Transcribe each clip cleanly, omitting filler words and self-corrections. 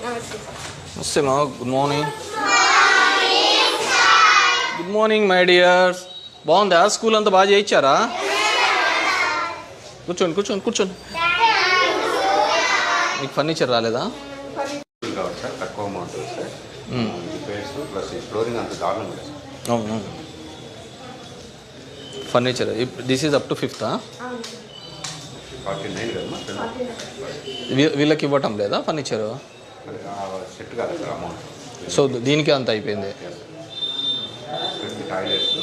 నమస్తే మా good morning. Good morning my dears. బాగుందా స్కూల్ అంతా బాగా చేయించారా? కూర్చోండి కూర్చోండి కూర్చోండి. మీకు ఫర్నిచర్ రాలేదా? తక్కువ అమౌంట్ సార్. ప్లస్ ఫ్లోరింగ్ అంత దారుణం లేదు. అవును furniture this is up to 5th. 49 కదా. వీళ్ళకి ఇవ్వటం లేదా ఫర్నిచరు? సెట్ కాదు సార్ అమౌంట్. సో దీనికి అంత అయిపోయింది. టాయిలెట్స్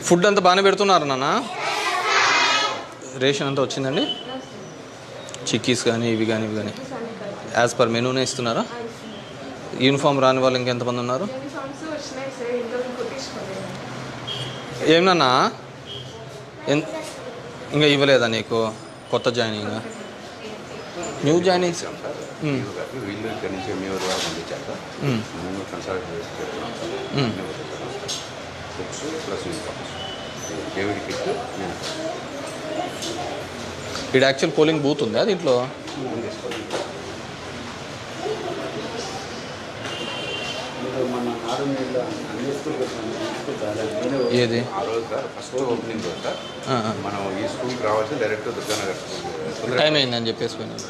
ఫుడ్ అంతా బాగానే పెడుతున్నారు నాన్న? రేషన్ అంతా వచ్చిందండి? చిక్కీస్ కానీ ఇవి కానీ యాజ్ పర్ మెనూనే ఇస్తున్నారా? యూనిఫామ్ రాని వాళ్ళు ఇంకెంతమంది ఉన్నారు? ఏమన్నా ఇంకా ఇవ్వలేదా నీకు? కొత్త జాయినింగ్ న్యూ జాయినింగ్స్ వీళ్ళు ఇక్కడ నుంచి మీ ఊరు వరకు పంపించాక మేము కన్సల్ట్ చేసి చెప్తున్నాం. Books plus uniforms David kit. ఇక్కడ యాక్చువల్ పోలింగ్ బూత్ ఉందా దీంట్లో? ఏది ఆ రోజు సార్ ఫస్ట్ ఓపెనింగ్ రోజు సార్ మనం ఈ స్కూల్కి రావాల్సి డైరెక్ట్ దుర్గానగర్ స్కూల్ టైం అయిందని చెప్పేసి పోయినాను.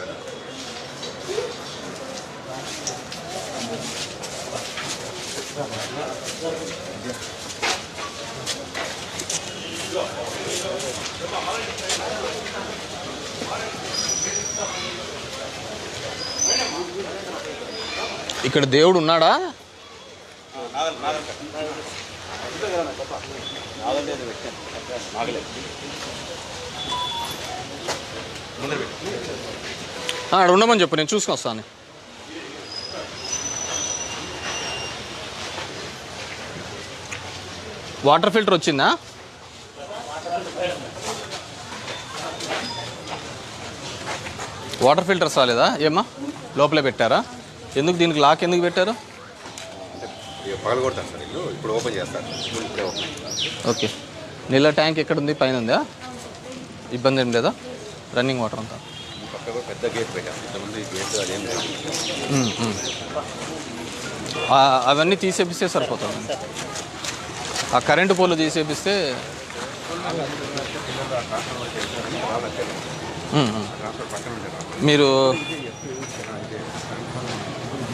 ఇక్కడ దేవుడు ఉన్నాడా? అక్కడ ఉండమని చెప్పు, నేను చూసుకొని వస్తాను. వాటర్ ఫిల్టర్ వచ్చిందా? వాటర్ ఫిల్టర్స్ రాలేదా? ఏమ్మా లోపలే పెట్టారా? ఎందుకు దీనికి లాక్ ఎందుకు పెట్టారు? పగలు కొడతారు సార్ ఇల్లు, ఇప్పుడు ఓపెన్ చేస్తారు. ఇప్పుడే ఓపెన్. ఓకే. నీళ్ళ ట్యాంక్ ఎక్కడ ఉంది? పైన ఉందా? ఇబ్బంది ఏం లేదా? రన్నింగ్ వాటర్ అంతా పక్కగా పెద్ద గేట్ పెట్టారు. ఇంతకుముందు ఈ గేట్ అదేం లేదు. అవన్నీ తీసేపిస్తే సరిపోతుంది. ఆ కరెంటు పోలు తీసేపిస్తే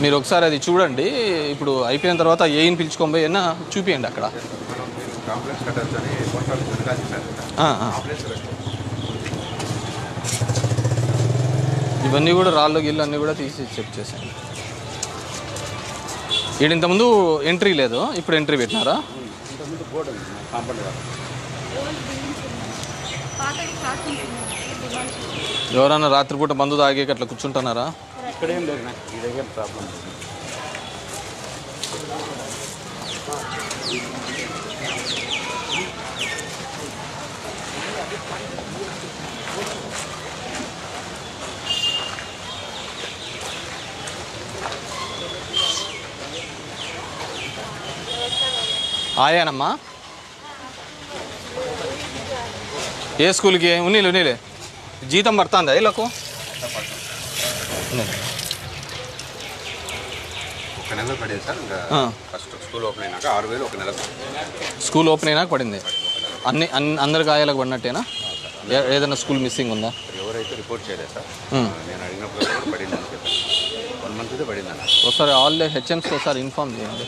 మీరు ఒకసారి అది చూడండి. ఇప్పుడు అయిపోయిన తర్వాత ఏఈని పిలుచుకొని పోయి అయినా చూపియండి అక్కడ. ఇవన్నీ కూడా రాళ్ళు గిళ్ళు అన్నీ కూడా తీసి చెక్ చేశాను. ఇక్కడ ఇంతకుముందు ఎంట్రీ లేదు, ఇప్పుడు ఎంట్రీ పెట్టినారా? ఎవరైనా రాత్రిపూట మందు తాగేకి అట్లా కూర్చుంటున్నారా? ఇక్కడేం లేదు నాకు ఈ దగ్గర ప్రాబ్లం. ఆయానమ్మా ఏ స్కూల్కి? ఉన్నీలే జీతం పడుతుందా వీళ్ళకు? ఒక నెల పడేది సార్. ఇంకా ఫస్ట్ స్కూల్ ఓపెన్ అయినాక 6,000 ఒక నెల. స్కూల్ ఓపెన్ అయినాక పడింది. అందరికి ఆయాలకు పడినట్టేనా? ఏదైనా స్కూల్ మిస్సింగ్ ఉందా? ఎవరైతే రిపోర్ట్ చేయలేదు సార్. నేను అడిగినప్పుడు కూడా పడిందని చెప్పాను. 1 మంత్ అయితే పడింది అన్న. ఒకసారి ఆల్ హెచ్ఎంస్ ఒకసారి ఇన్ఫార్మ్ చేయండి.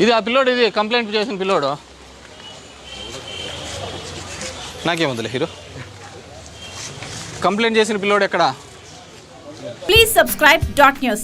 ఇది ఆ పిల్లోడు, ఇది కంప్లైంట్ చేసిన పిల్లోడు. నాకేముందిలే హీరో. కంప్లైంట్ చేసిన పిల్లోడు ఎక్కడా? Please subscribe .news.